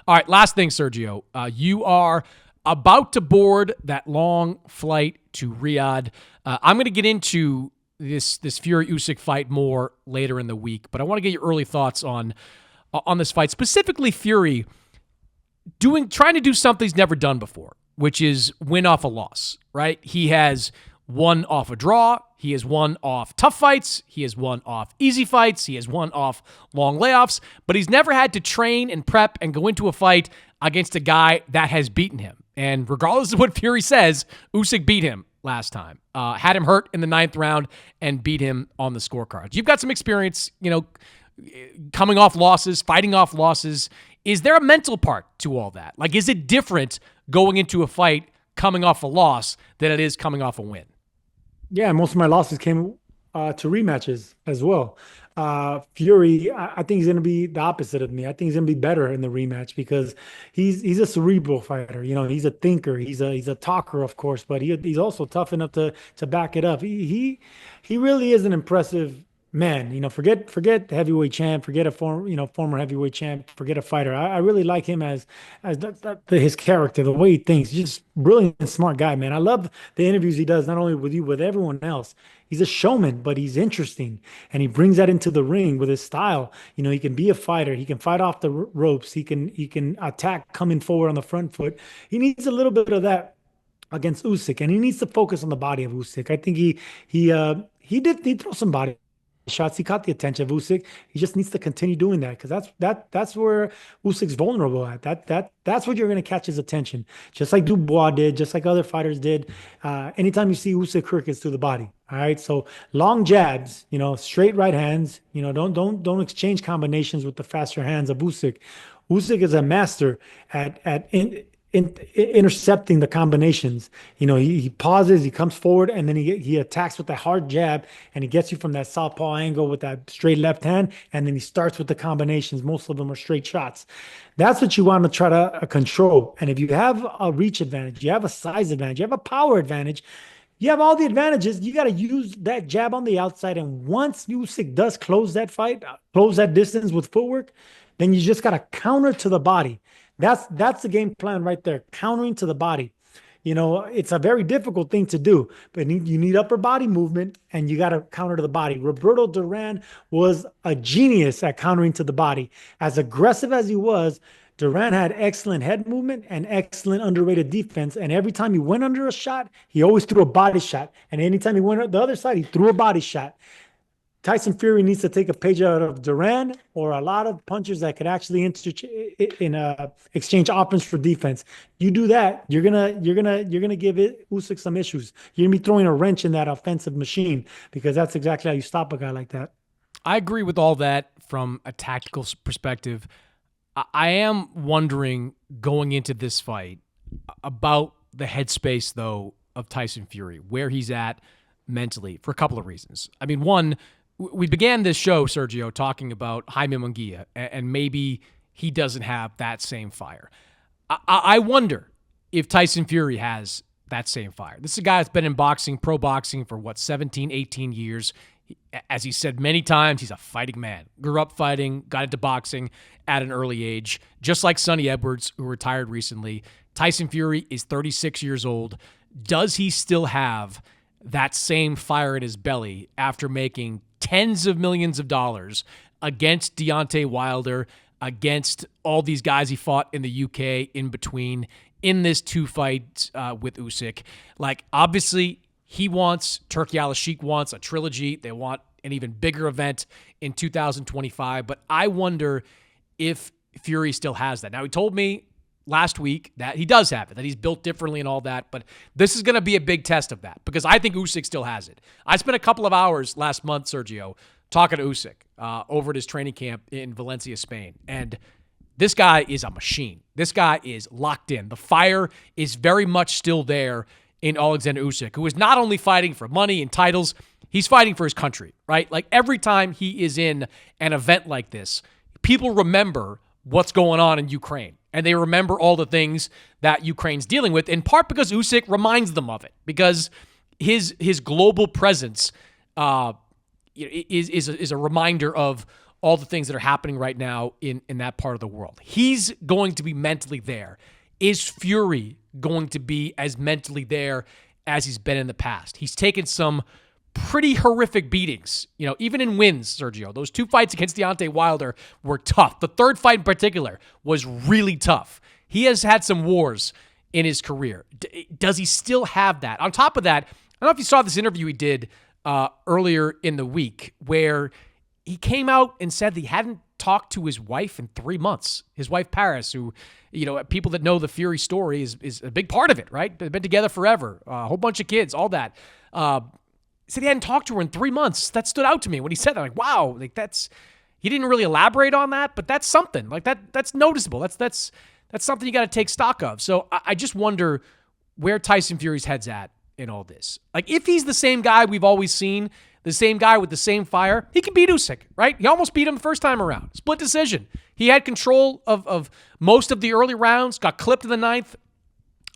All right, last thing, Sergio. You are about to board that long flight to Riyadh. I'm going to get into this Fury-Usyk fight more later in the week, but I want to get your early thoughts on this fight, specifically Fury trying to do something he's never done before, which is win off a loss, right? He has won off a draw. He has won off tough fights. He has won off easy fights. He has won off long layoffs, but he's never had to train and prep and go into a fight against a guy that has beaten him. And regardless of what Fury says, Usyk beat him last time, had him hurt in the 9th round and beat him on the scorecards. You've got some experience, coming off losses, fighting off losses. Is there a mental part to all that? Like, is it different going into a fight coming off a loss than it is coming off a win? Yeah, most of my losses came to rematches as well. Fury, I think he's going to be the opposite of me. I think he's going to be better in the rematch because he's a cerebral fighter. He's a thinker. He's a talker, of course, but he's also tough enough to back it up. He really is an impressive man. Forget the heavyweight champ, forget a former heavyweight champ, forget a fighter. I really like him as his character, the way he thinks. He's just brilliant, smart guy, man. I love the interviews he does, not only with you, with everyone else. He's a showman, but he's interesting, and he brings that into the ring with his style. He can be a fighter. He can fight off the ropes. He can attack coming forward on the front foot. He needs a little bit of that against Usyk, and he needs to focus on the body of Usyk. I think he throw some body shots. He caught the attention of Usyk. He just needs to continue doing that because that's where Usyk's vulnerable at. That's what you're going to catch his attention, just like Dubois did, just like other fighters did. Anytime you see Usyk, crickets to the body. All right, so long jabs, straight right hands. Don't exchange combinations with the faster hands of Usyk. Usyk is a master at intercepting the combinations. He pauses, he comes forward, and then he attacks with that hard jab, and he gets you from that southpaw angle with that straight left hand, and then he starts with the combinations. Most of them are straight shots. That's what you want to try to control. And if you have a reach advantage, you have a size advantage, you have a power advantage, you have all the advantages. You got to use that jab on the outside, and once Usyk does close that fight, close that distance with footwork, then you just got to counter to the body. That's the game plan right there, countering to the body. It's a very difficult thing to do, but you need upper body movement, and you got to counter to the body. Roberto Duran was a genius at countering to the body. As aggressive as he was, Duran had excellent head movement and excellent underrated defense. And every time he went under a shot, he always threw a body shot. And anytime he went the other side, he threw a body shot. Tyson Fury needs to take a page out of Duran or a lot of punchers that could actually exchange offense for defense. You do that, you're gonna give Usyk some issues. You're gonna be throwing a wrench in that offensive machine because that's exactly how you stop a guy like that. I agree with all that from a tactical perspective. I am wondering going into this fight about the headspace, though, of Tyson Fury, where he's at mentally for a couple of reasons. I mean, one, we began this show, Sergio, talking about Jaime Munguia, and maybe he doesn't have that same fire. I wonder if Tyson Fury has that same fire. This is a guy that's been in boxing, pro boxing, for 17, 18 years. As he said many times, he's a fighting man. Grew up fighting, got into boxing at an early age, just like Sonny Edwards, who retired recently. Tyson Fury is 36 years old. Does he still have that same fire in his belly after making tens of millions of dollars against Deontay Wilder, against all these guys he fought in the UK in between, in this 2 fights with Usyk? Like, obviously, Turki Al-Sheikh wants a trilogy. They want an even bigger event in 2025. But I wonder if Fury still has that. Now, he told me last week that he does have it, that he's built differently and all that. But this is going to be a big test of that because I think Usyk still has it. I spent a couple of hours last month, Sergio, talking to Usyk over at his training camp in Valencia, Spain. And this guy is a machine. This guy is locked in. The fire is very much still there in Oleksandr Usyk, who is not only fighting for money and titles, he's fighting for his country, right? Like, every time he is in an event like this, people remember what's going on in Ukraine. And they remember all the things that Ukraine's dealing with, in part because Usyk reminds them of it, because his global presence is a reminder of all the things that are happening right now in that part of the world. He's going to be mentally there. Is Fury going to be as mentally there as he's been in the past? He's taken some pretty horrific beatings, even in wins, Sergio. Those 2 fights against Deontay Wilder were tough. The third fight in particular was really tough. He has had some wars in his career. Does he still have that? On top of that, I don't know if you saw this interview he did earlier in the week where he came out and said that he hadn't talked to his wife in 3 months. His wife, Paris, who, people that know the Fury story is a big part of it, right? They've been together forever, a whole bunch of kids, all that. Said he hadn't talked to her in 3 months. That stood out to me when he said that. I'm like, wow, he didn't really elaborate on that, but that's something. Like that's noticeable. That's something you got to take stock of. So I just wonder where Tyson Fury's head's at in all this. Like, if he's the same guy we've always seen, the same guy with the same fire, he can beat Usyk, right? He almost beat him the first time around. Split decision. He had control of most of the early rounds, got clipped in the ninth,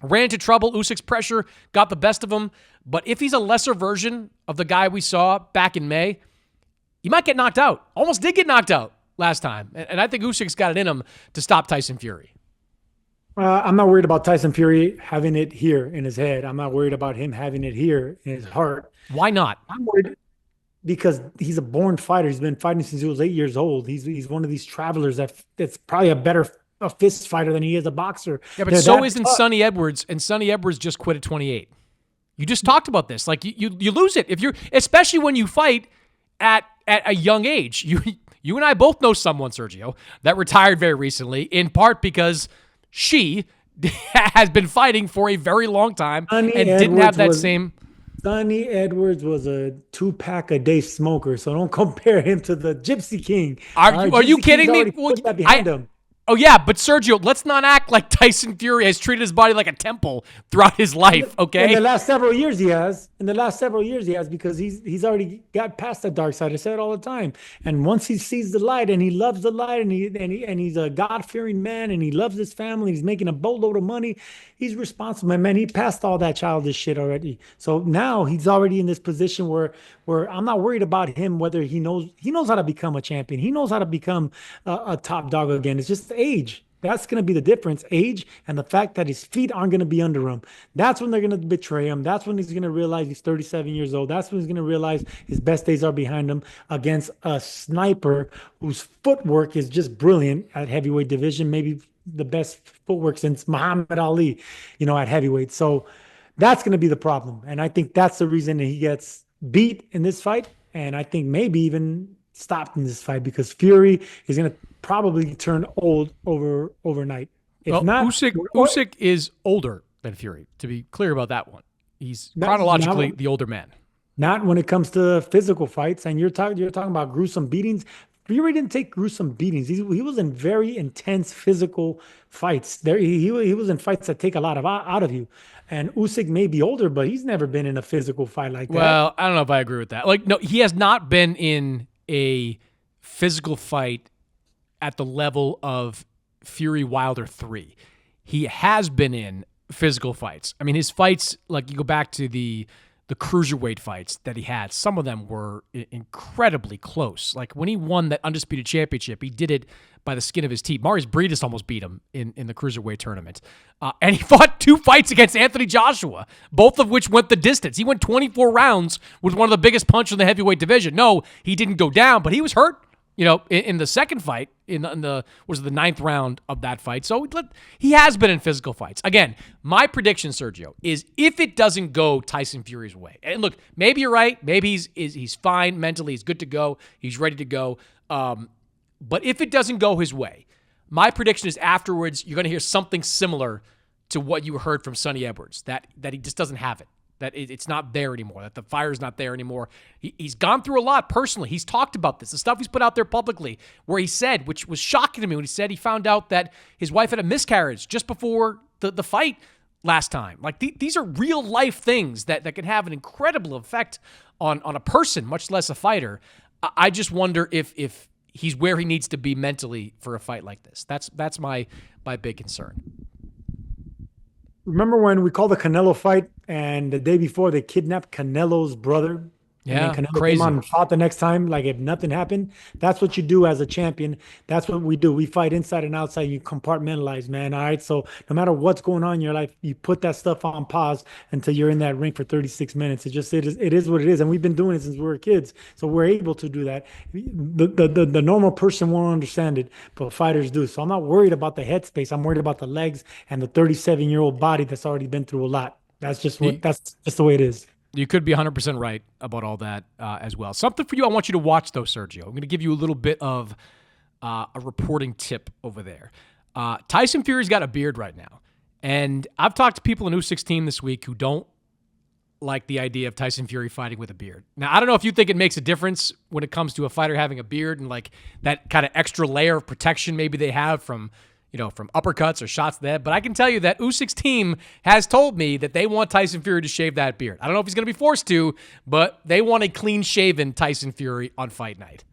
ran into trouble. Usyk's pressure got the best of him. But if he's a lesser version of the guy we saw back in May, he might get knocked out. Almost did get knocked out last time. And I think Usyk's got it in him to stop Tyson Fury. I'm not worried about Tyson Fury having it here in his head. I'm not worried about him having it here in his heart. Why not? I'm worried because he's a born fighter. He's been fighting since he was 8 years old. He's one of these travelers that's probably a fist fighter than he is a boxer. Yeah, but so isn't Sonny Edwards, and Sonny Edwards just quit at 28. You just talked about this. Like, you lose it if you're, especially when you fight at a young age. You and I both know someone, Sergio, that retired very recently, in part because she has been fighting for a very long time and didn't have that same. Sonny Edwards was a 2-pack a day smoker, so don't compare him to the Gypsy King. Are you kidding me? Well, that behind him. Oh, yeah, but Sergio, let's not act like Tyson Fury has treated his body like a temple throughout his life, okay? In the last several years, he has. Because he's already got past the dark side. I say it all the time. And once he sees the light and he loves the light and he's a God-fearing man and he loves his family, he's making a boatload of money, he's responsible. Man, he passed all that childish shit already. So now he's already in this position where I'm not worried about him, whether he knows how to become a champion. He knows how to become a top dog again. It's just age. That's going to be the difference. Age and the fact that his feet aren't going to be under him. That's when they're going to betray him. That's when he's going to realize he's 37 years old. That's when he's going to realize his best days are behind him against a sniper whose footwork is just brilliant at heavyweight division. Maybe the best footwork since Muhammad Ali, at heavyweight. So that's going to be the problem. And I think that's the reason that he gets beat in this fight. And I think maybe even stopped in this fight because Fury is going to probably turn old overnight. If not, Usyk is older than Fury, to be clear about that one. He's chronologically the older man. Not when it comes to physical fights. And you're talking about gruesome beatings. Fury didn't take gruesome beatings. He was in very intense physical fights. He was in fights that take a lot out of you. And Usyk may be older, but he's never been in a physical fight like that. Well, I don't know if I agree with that. Like, no, he has not been in a physical fight at the level of Fury Wilder 3. He has been in physical fights. I mean, his fights, like you go back to the cruiserweight fights that he had, some of them were incredibly close. Like when he won that undisputed championship, he did it by the skin of his teeth. Marius Briedis almost beat him in the cruiserweight tournament. And he fought 2 fights against Anthony Joshua, both of which went the distance. He went 24 rounds with one of the biggest punches in the heavyweight division. No, he didn't go down, but he was hurt. In the second fight, in the 9th round of that fight. So he has been in physical fights. Again, my prediction, Sergio, is if it doesn't go Tyson Fury's way, and look, maybe you're right. Maybe he's fine mentally. He's good to go. He's ready to go. But if it doesn't go his way, my prediction is afterwards you're going to hear something similar to what you heard from Sonny Edwards, that he just doesn't have it. That it's not there anymore, that the fire's not there anymore. He's gone through a lot personally. He's talked about this, the stuff he's put out there publicly, where he said, which was shocking to me, when he said he found out that his wife had a miscarriage just before the fight last time. Like, these are real life things that can have an incredible effect on a person, much less a fighter. I just wonder if he's where he needs to be mentally for a fight like this. That's my big concern. Remember when we called the Canelo fight and the day before they kidnapped Canelo's brother? And then Yeah, Canelo came on crazy. and fought the next time, like if nothing happened. That's what you do as a champion. That's what we do. We fight inside and outside. You compartmentalize, man. All right. So no matter what's going on in your life, you put that stuff on pause until you're in that ring for 36 minutes. It is what it is. And we've been doing it since we were kids. So we're able to do that. The normal person won't understand it, but fighters do. So I'm not worried about the headspace. I'm worried about the legs and the 37-year-old body that's already been through a lot. That's just the way it is. You could be 100% right about all that as well. Something for you I want you to watch, though, Sergio. I'm going to give you a little bit of a reporting tip over there. Tyson Fury's got a beard right now. And I've talked to people in Usyk's team this week who don't like the idea of Tyson Fury fighting with a beard. Now, I don't know if you think it makes a difference when it comes to a fighter having a beard and like that kind of extra layer of protection maybe they have from from uppercuts or shots to the head. But I can tell you that Usyk's team has told me that they want Tyson Fury to shave that beard. I don't know if he's going to be forced to, but they want a clean-shaven Tyson Fury on fight night.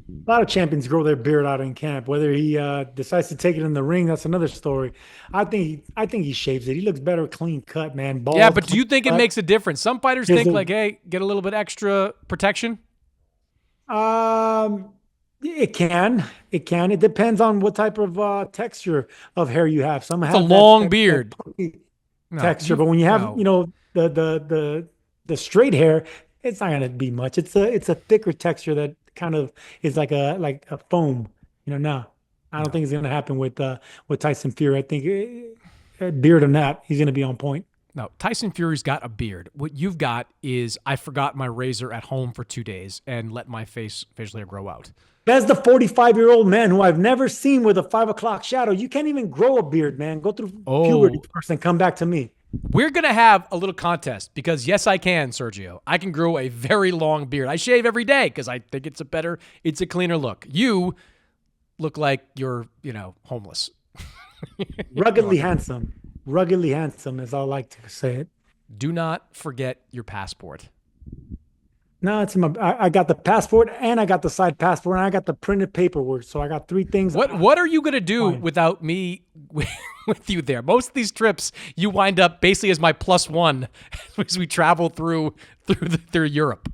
A lot of champions grow their beard out in camp. Whether he decides to take it in the ring, that's another story. I think he shaves it. He looks better clean cut, man. Yeah, Bald, but do clean you think it cut. makes a difference? Some fighters There's think a like, hey, get a little bit extra protection. it can. It can. It depends on what type of texture of hair you have. Some It's a have long that beard. puffy No, texture, but when you have, no. the straight hair, it's not gonna be much. It's a thicker texture that kind of is like a foam. No, I don't No. think it's gonna happen with Tyson Fury. I think beard or not, he's gonna be on point. No, Tyson Fury's got a beard. What you've got is I forgot my razor at home for 2 days and let my facial hair grow out. That's the 45-year-old man who I've never seen with a 5 o'clock shadow. You can't even grow a beard, man. Go through puberty Oh, first and come back to me. we're going to have a little contest because, yes, I can, Sergio. I can grow a very long beard. I shave every day because I think it's a cleaner look. You look like you're, homeless. Ruggedly handsome. Ruggedly handsome, as I like to say it. Do not forget your passport. No, it's in my. I got the passport and I got the side passport and I got the printed paperwork. So I got three things. What are you going to do Fine. without me with you there? Most of these trips, you wind up basically as my plus one as we travel through Europe.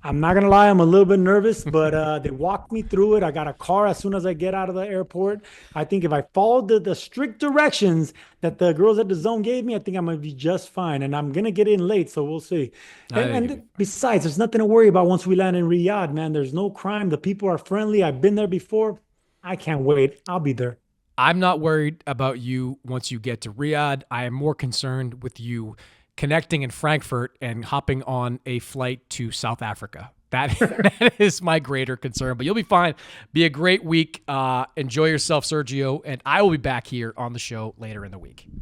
I'm not gonna lie, I'm a little bit nervous, but they walked me through it. I got a car as soon as I get out of the airport. I think if I followed the strict directions that the girls at the zone gave me, I think I'm gonna be just fine. And I'm gonna get in late, so we'll see. I And, think and besides, there's nothing to worry about once we land in Riyadh, man. There's no crime. The people are friendly. I've been there before. I can't wait. I'll be there. I'm not worried about you once you get to Riyadh. I am more concerned with you connecting in Frankfurt and hopping on a flight to South Africa. That is my greater concern, but you'll be fine. Be a great week. Enjoy yourself, Sergio, and I will be back here on the show later in the week.